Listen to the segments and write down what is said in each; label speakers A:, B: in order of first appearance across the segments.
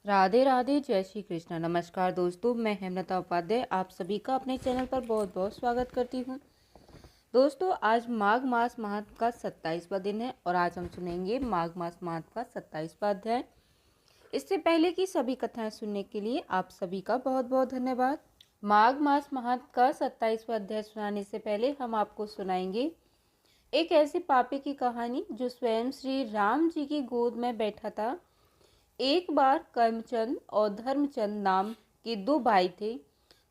A: राधे राधे, जय श्री कृष्ण। नमस्कार दोस्तों, मैं हेमलता उपाध्याय आप सभी का अपने चैनल पर बहुत बहुत स्वागत करती हूँ। दोस्तों, आज माघ मास महात्म का 27वां दिन है और आज हम सुनेंगे माघ मास महात्म का 27वां अध्याय। इससे पहले की सभी कथाएं सुनने के लिए आप सभी का बहुत बहुत धन्यवाद। माघ मास महात्म का 27वां अध्याय सुनाने से पहले हम आपको सुनाएंगे एक ऐसे पापी की कहानी जो स्वयं श्री राम जी की गोद में बैठा था। एक बार कर्मचंद और धर्मचंद नाम के दो भाई थे।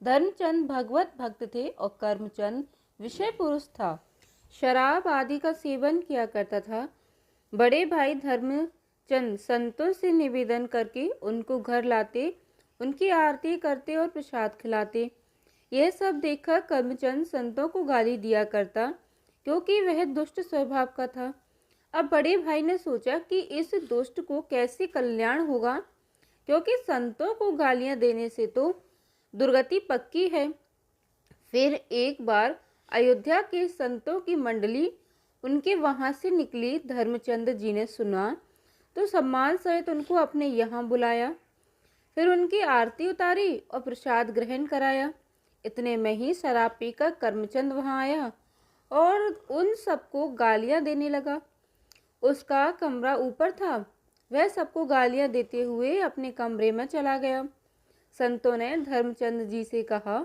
A: धर्मचंद भगवत भक्त थे और कर्मचंद विषय पुरुष था। शराब आदि का सेवन किया करता था। बड़े भाई धर्मचंद संतों से निवेदन करके उनको घर लाते, उनकी आरती करते और प्रसाद खिलाते। यह सब देखकर कर्मचंद संतों को गाली दिया करता क्योंकि वह दुष्ट स्वभाव का था। अब बड़े भाई ने सोचा कि इस दुष्ट को कैसे कल्याण होगा, क्योंकि संतों को गालियां देने से तो दुर्गति पक्की है। फिर एक बार अयोध्या के संतों की मंडली उनके वहां से निकली। धर्मचंद जी ने सुना तो सम्मान सहित उनको अपने यहाँ बुलाया। फिर उनकी आरती उतारी और प्रसाद ग्रहण कराया। इतने में ही शराब पीकर कर्मचंद वहां आया और उन सबको गालियां देने लगा। उसका कमरा ऊपर था। वह सबको गालियां देते हुए अपने कमरे में चला गया। संतों ने धर्मचंद जी से कहा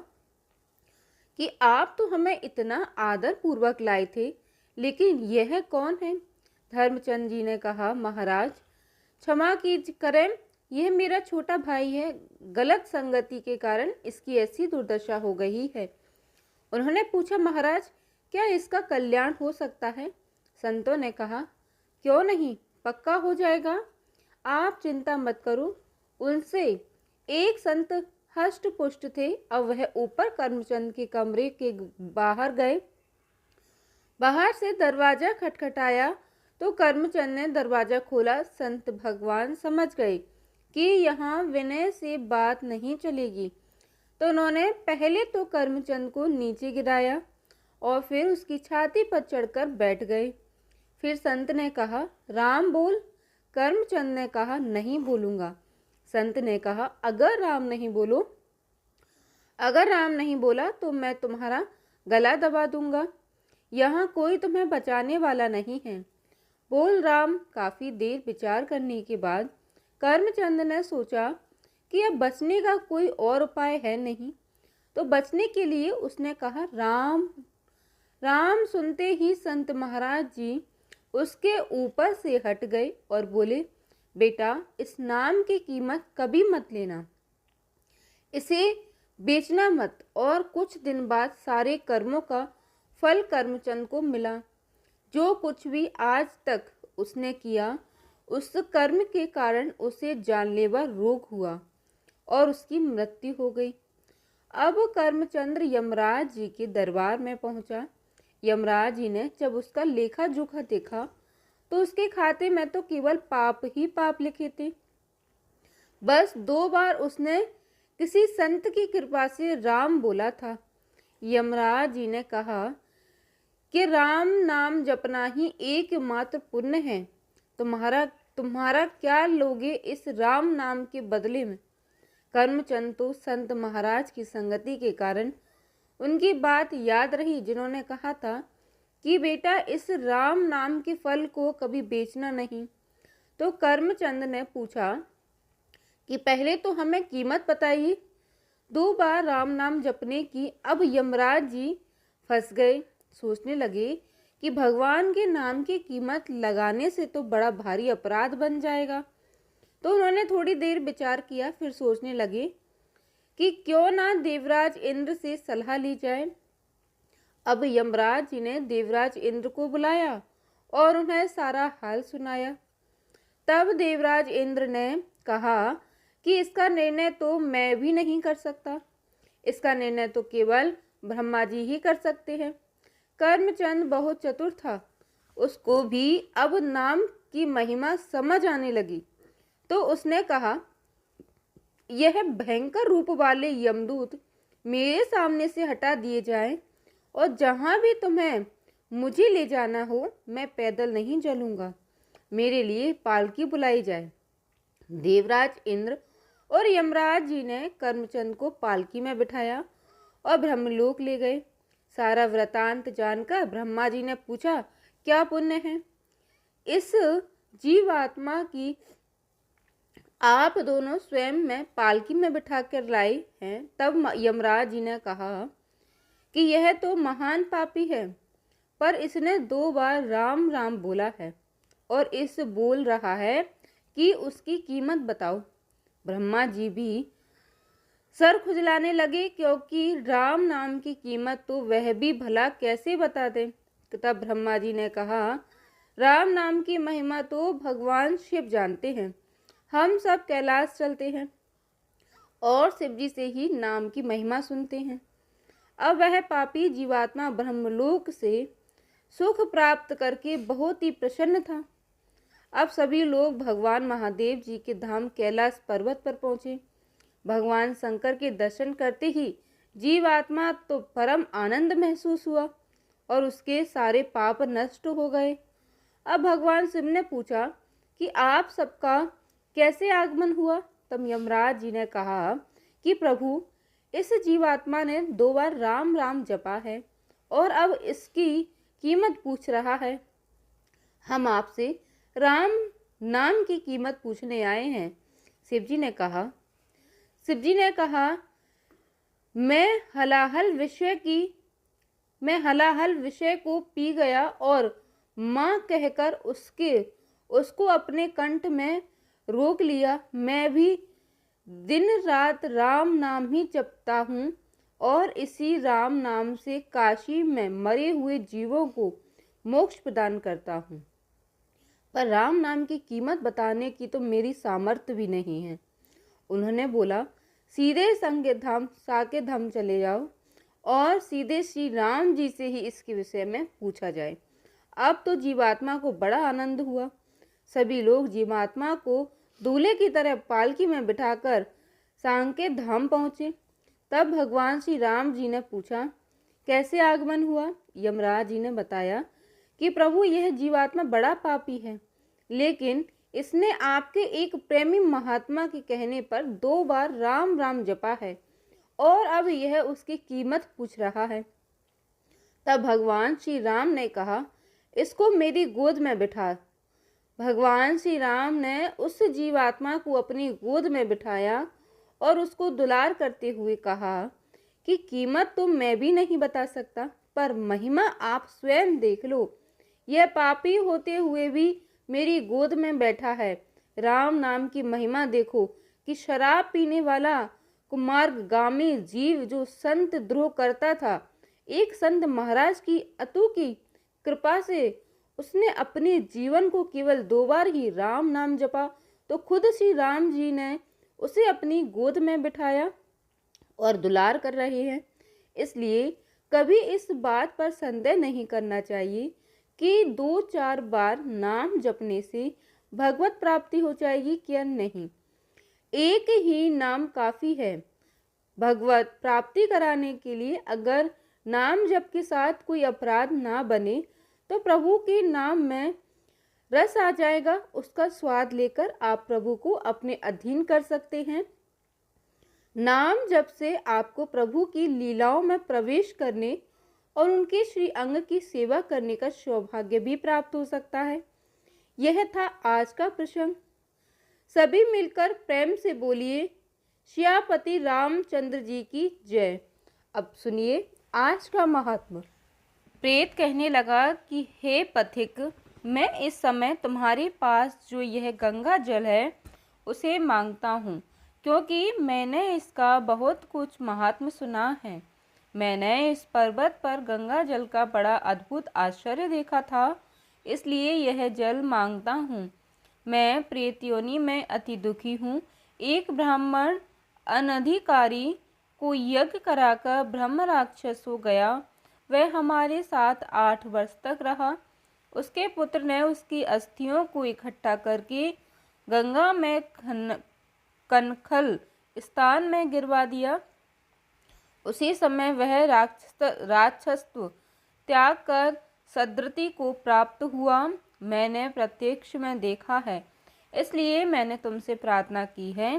A: कि आप तो हमें इतना आदर पूर्वक लाए थे, लेकिन यह कौन है? धर्मचंद जी ने कहा, महाराज क्षमा करें, यह मेरा छोटा भाई है। गलत संगति के कारण इसकी ऐसी दुर्दशा हो गई है। उन्होंने पूछा, महाराज क्या इसका कल्याण हो सकता है? संतों ने कहा, क्यों नहीं, पक्का हो जाएगा। आप चिंता मत करो। उनसे एक संत हष्ट पुष्ट थे। अब वह ऊपर कर्मचंद के कमरे के बाहर गए। बाहर से दरवाजा खटखटाया तो कर्मचंद ने दरवाजा खोला। संत भगवान समझ गए कि यहाँ विनय से बात नहीं चलेगी, तो उन्होंने पहले तो कर्मचंद को नीचे गिराया और फिर उसकी छाती पर चढ़कर बैठ गए। फिर संत ने कहा, राम बोल। कर्मचंद ने कहा, नहीं बोलूंगा। संत ने कहा, अगर राम नहीं बोला तो मैं तुम्हारा गला दबा दूंगा। यहाँ कोई तुम्हें बचाने वाला नहीं है। बोल राम। काफी देर विचार करने के बाद कर्मचंद ने सोचा कि अब बचने का कोई और उपाय है नहीं, तो बचने के लिए उसने कहा, राम। राम सुनते ही संत महाराज जी उसके ऊपर से हट गए और बोले, बेटा इस नाम की कीमत कभी मत लेना, इसे बेचना मत। और कुछ दिन बाद सारे कर्मों का फल कर्मचंद को मिला। जो कुछ भी आज तक उसने किया, उस कर्म के कारण उसे जानलेवा रोग हुआ और उसकी मृत्यु हो गई। अब कर्मचंद्र यमराज जी के दरबार में पहुंचा। यमराज जी ने जब उसका लेखा जोखा देखा तो उसके खाते में तो केवल पाप ही पाप लिखे थे। बस 2 बार उसने किसी संत की कृपा से राम बोला था। यमराज जी ने कहा कि राम नाम जपना ही एकमात्र पुण्य है। तुम्हारा क्या लोगे इस राम नाम के बदले में? कर्मचंद तो संत महाराज की संगति के कारण उनकी बात याद रही, जिन्होंने कहा था कि बेटा इस राम नाम के फल को कभी बेचना नहीं। तो कर्मचंद ने पूछा कि पहले तो हमें कीमत बताइए। 2 बार राम नाम जपने की। अब यमराज जी फंस गए। सोचने लगे कि भगवान के नाम की कीमत लगाने से तो बड़ा भारी अपराध बन जाएगा। तो उन्होंने थोड़ी देर विचार किया। फिर सोचने लगे कि क्यों ना देवराज इंद्र से सलाह ली जाए। अब यमराज जी ने देवराज इंद्र को बुलाया और उन्हें सारा हाल सुनाया। तब देवराज इंद्र ने कहा कि इसका निर्णय तो मैं भी नहीं कर सकता, इसका निर्णय तो केवल ब्रह्मा जी ही कर सकते हैं। कर्मचंद बहुत चतुर था, उसको भी अब नाम की महिमा समझ आने लगी। तो उसने कहा, यह भयंकर रूप वाले यमदूत मेरे सामने से हटा दिए जाएं और जहां भी तुम्हें मुझे ले जाना हो, मैं पैदल नहीं चलूंगा। मेरे लिए पालकी बुलाई जाए। देवराज इंद्र और यमराज जी ने कर्मचंद को पालकी में बिठाया और ब्रह्मलोक ले गए। सारा वृतांत जानकर ब्रह्मा जी ने पूछा, क्या पुण्य है इस जीवात्मा की आप दोनों स्वयं में पालकी में बिठा कर लाए हैं? तब यमराज जी ने कहा कि यह तो महान पापी है, पर इसने 2 बार राम राम बोला है और इस बोल रहा है कि उसकी कीमत बताओ। ब्रह्मा जी भी सर खुजलाने लगे, क्योंकि राम नाम की कीमत तो वह भी भला कैसे बता दे। तब ब्रह्मा जी ने कहा, राम नाम की महिमा तो भगवान शिव जानते हैं। हम सब कैलाश चलते हैं और शिव जी से ही नाम की महिमा सुनते हैं। अब वह पापी जीवात्मा ब्रह्मलोक से सुख प्राप्त करके बहुत ही प्रसन्न था। अब सभी लोग भगवान महादेव जी के धाम कैलाश पर्वत पर पहुंचे। भगवान शंकर के दर्शन करते ही जीवात्मा तो परम आनंद महसूस हुआ और उसके सारे पाप नष्ट हो गए। अब भगवान शिव ने पूछा कि आप सबका कैसे आगमन हुआ? तब यमराज जी ने कहा कि प्रभु, इस जीवात्मा ने 2 बार राम राम जपा है और अब इसकी कीमत पूछ रहा है। हम आपसे राम नाम की कीमत पूछने आए हैं। शिव जी ने कहा, मैं हलाहल विषय को पी गया और माँ कहकर उसको अपने कंठ में रोक लिया। मैं भी दिन रात राम नाम ही जपता हूँ और इसी राम नाम से काशी में मरे हुए जीवों को मोक्ष प्रदान करता हूँ, पर राम नाम की कीमत बताने की तो मेरी सामर्थ्य भी नहीं है। उन्होंने बोला, सीधे साकेत धाम चले जाओ और सीधे श्री राम जी से ही इसके विषय में पूछा जाए। अब तो जीवात्मा को बड़ा आनंद हुआ। सभी लोग जीवात्मा को दूल्हे की तरह पालकी में बिठाकर साकेत धाम पहुँचे। तब भगवान श्री राम जी ने पूछा, कैसे आगमन हुआ? यमराज जी ने बताया कि प्रभु, यह जीवात्मा बड़ा पापी है, लेकिन इसने आपके एक प्रेमी महात्मा के कहने पर 2 बार राम राम जपा है और अब यह उसकी कीमत पूछ रहा है। तब भगवान श्री राम ने कहा, इसको मेरी गोद में बिठा। भगवान श्री राम ने उस जीवात्मा को अपनी गोद में बिठाया और उसको दुलार करते हुए कहा कि कीमत तो मैं भी नहीं बता सकता, पर महिमा आप स्वयं देख लो। यह पापी होते हुए भी मेरी गोद में बैठा है। राम नाम की महिमा देखो कि शराब पीने वाला कुमार्गामी जीव जो संत द्रोह करता था, एक संत महाराज की अतुकी कृपा से उसने अपने जीवन को केवल 2 बार ही राम नाम जपा, तो खुद श्री राम जी ने उसे अपनी गोद में बिठाया और दुलार कर रहे हैं। इसलिए कभी इस बात पर संदेह नहीं करना चाहिए कि 2-4 बार नाम जपने से भगवत प्राप्ति हो जाएगी क्या नहीं। एक ही नाम काफ़ी है भगवत प्राप्ति कराने के लिए। अगर नाम जप के साथ कोई अपराध ना बने तो प्रभु के नाम में रस आ जाएगा। उसका स्वाद लेकर आप प्रभु को अपने अधीन कर सकते हैं। नाम जप से आपको प्रभु की लीलाओं में प्रवेश करने और उनके श्री अंग की सेवा करने का सौभाग्य भी प्राप्त हो सकता है। यह था आज का प्रसंग। सभी मिलकर प्रेम से बोलिए, श्यापति रामचंद्र जी की जय। अब सुनिए आज का महात्मा। प्रेत कहने लगा कि हे पथिक, मैं इस समय तुम्हारे पास जो यह गंगा जल है उसे मांगता हूँ, क्योंकि मैंने इसका बहुत कुछ महात्म्य सुना है। मैंने इस पर्वत पर गंगा जल का बड़ा अद्भुत आश्चर्य देखा था, इसलिए यह जल मांगता हूँ। मैं प्रेत योनि में अति दुखी हूँ। एक ब्राह्मण अनधिकारी को यज्ञ कराकर ब्रह्म राक्षस हो गया। वह हमारे साथ 8 वर्ष तक रहा। उसके पुत्र ने उसकी अस्थियों को इकट्ठा करके गंगा में कनखल स्थान में गिरवा दिया। उसी समय वह राक्षसत्व त्याग कर सद्गति को प्राप्त हुआ। मैंने प्रत्यक्ष में देखा है, इसलिए मैंने तुमसे प्रार्थना की है।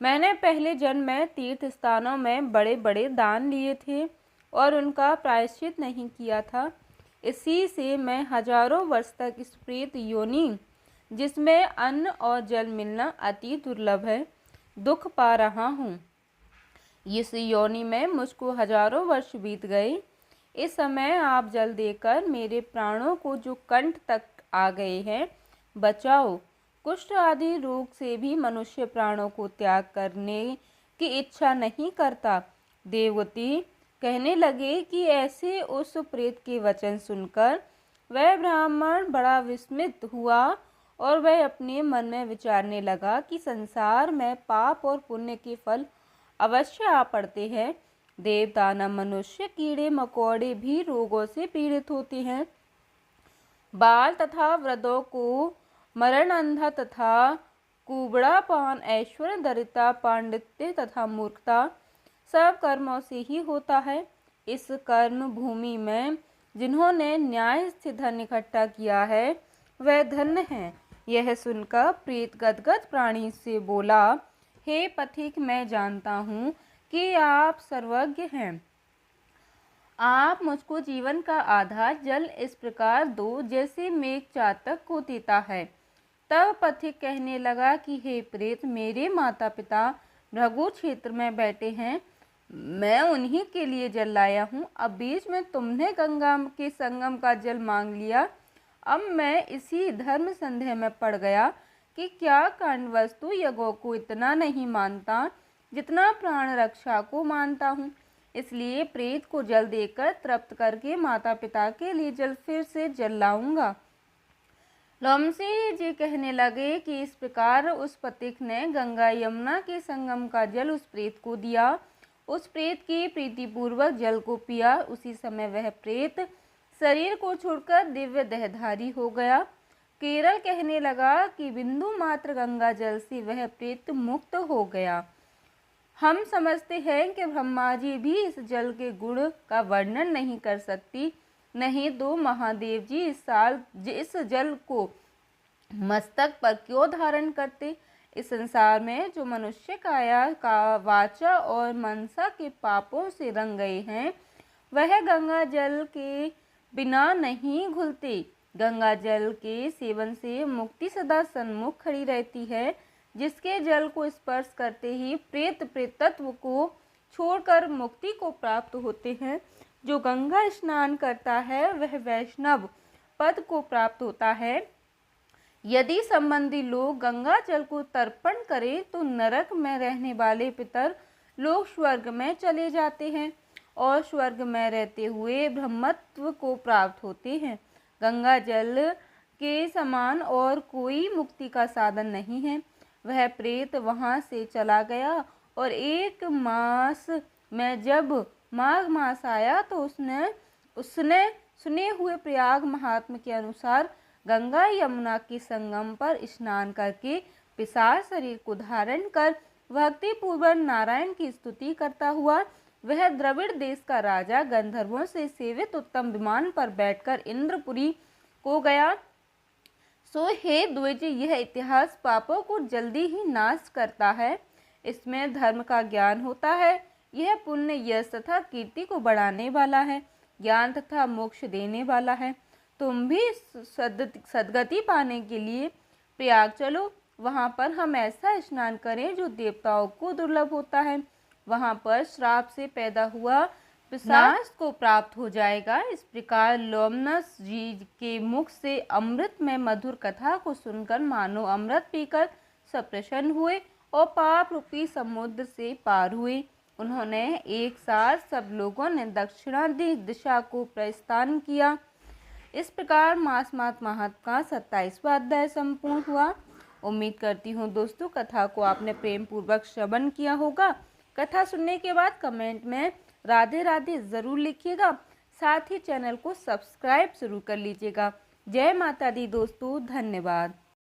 A: मैंने पहले जन्म में तीर्थ स्थानों में बड़े बड़े दान लिए थे और उनका प्रायश्चित नहीं किया था। इसी से मैं हजारों वर्ष तक इस प्रेत योनि, जिसमें अन्न और जल मिलना अति दुर्लभ है, दुख पा रहा हूँ। इस योनि में मुझको हजारों वर्ष बीत गए। इस समय आप जल देकर मेरे प्राणों को जो कंठ तक आ गए हैं बचाओ। कुष्ठ आदि रोग से भी मनुष्य प्राणों को त्याग करने की इच्छा नहीं करता। देवगति कहने लगे कि ऐसे उस प्रेत के वचन सुनकर वह ब्राह्मण बड़ा विस्मित हुआ और वह अपने मन में विचारने लगा कि संसार में पाप और पुण्य के फल अवश्य आ पड़ते हैं। देव, दानव, मनुष्य, कीड़े मकोड़े भी रोगों से पीड़ित होते हैं। बाल तथा वृद्धों को मरण, अंधा तथा कुबड़ापन, ऐश्वर्य, दरिद्रता, पांडित्य तथा मूर्खता सब कर्मों से ही होता है। इस कर्म भूमि में जिन्होंने न्याय से धन इकट्ठा किया है वह धन्य है। यह सुनकर प्रेत गदगद प्राणी से बोला, हे पथिक, मैं जानता हूँ कि आप सर्वज्ञ हैं। आप मुझको जीवन का आधार जल इस प्रकार दो जैसे मेघ चातक को देता है। तब पथिक कहने लगा कि हे प्रेत, मेरे माता पिता भृगु क्षेत्र में बैठे हैं, मैं उन्हीं के लिए जल लाया हूँ। अब बीच में तुमने गंगा के संगम का जल मांग लिया। अब मैं इसी धर्म संदेह में पड़ गया कि क्या कांड वस्तु यज्ञों को इतना नहीं मानता जितना प्राण रक्षा को मानता हूँ। इसलिए प्रेत को जल देकर तृप्त करके माता पिता के लिए जल फिर से जल लाऊंगा। लोमसी जी कहने लगे कि इस प्रकार उस पथिक ने गंगा यमुना के संगम का जल उस प्रेत को दिया। उस प्रेत की प्रीतिपूर्वक जल को पिया। उसी समय वह प्रेत शरीर को छोड़कर दिव्य देहधारी हो गया। केरल कहने लगा कि बिंदु मात्र गंगा जल से वह प्रेत मुक्त हो गया। हम समझते हैं कि ब्रह्मा जी भी इस जल के गुण का वर्णन नहीं कर सकती, नहीं तो महादेव जी इस जल को मस्तक पर क्यों धारण करते। इस संसार में जो मनुष्य काया का वाचा और मनसा के पापों से रंग गए हैं वह गंगा जल के बिना नहीं घुलते। गंगा जल के सेवन से मुक्ति सदा सन्मुख खड़ी रहती है। जिसके जल को स्पर्श करते ही प्रेत प्रेतत्व को छोड़कर मुक्ति को प्राप्त होते हैं। जो गंगा स्नान करता है वह वैष्णव पद को प्राप्त होता है। यदि संबंधी लोग गंगा जल को तर्पण करें तो नरक में रहने वाले पितर लोग स्वर्ग में चले जाते हैं और स्वर्ग में रहते हुए ब्रह्मत्व को प्राप्त होते हैं। गंगा जल के समान और कोई मुक्ति का साधन नहीं है। वह प्रेत वहाँ से चला गया और 1 मास में जब माघ मास आया तो उसने सुने हुए प्रयाग महात्म के अनुसार गंगा यमुना के संगम पर स्नान करके विशाल शरीर को धारण कर भक्ति पूर्वक नारायण की स्तुति करता हुआ वह द्रविड़ देश का राजा गंधर्वों से सेवित उत्तम विमान पर बैठकर इंद्रपुरी को गया। सो हे द्विज, यह इतिहास पापों को जल्दी ही नाश करता है। इसमें धर्म का ज्ञान होता है। यह पुण्य यश तथा कीर्ति को बढ़ाने वाला है, ज्ञान तथा मोक्ष देने वाला है। तुम भी सद्गति पाने के लिए प्रयाग चलो। वहाँ पर हम ऐसा स्नान करें जो देवताओं को दुर्लभ होता है। वहाँ पर श्राप से पैदा हुआ पिशाच को प्राप्त हो जाएगा। इस प्रकार लोमनस जी के मुख से अमृत में मधुर कथा को सुनकर मानो अमृत पीकर सब प्रसन्न हुए और पाप रूपी समुद्र से पार हुए। उन्होंने एक साथ सब लोगों ने दक्षिणादि दिशा को प्रस्थान किया। इस प्रकार मास मात महात्म का 27वां अध्याय संपूर्ण हुआ। उम्मीद करती हूँ दोस्तों कथा को आपने प्रेम पूर्वक श्रवण किया होगा। कथा सुनने के बाद कमेंट में राधे राधे ज़रूर लिखिएगा। साथ ही चैनल को सब्सक्राइब जरूर कर लीजिएगा। जय माता दी दोस्तों, धन्यवाद।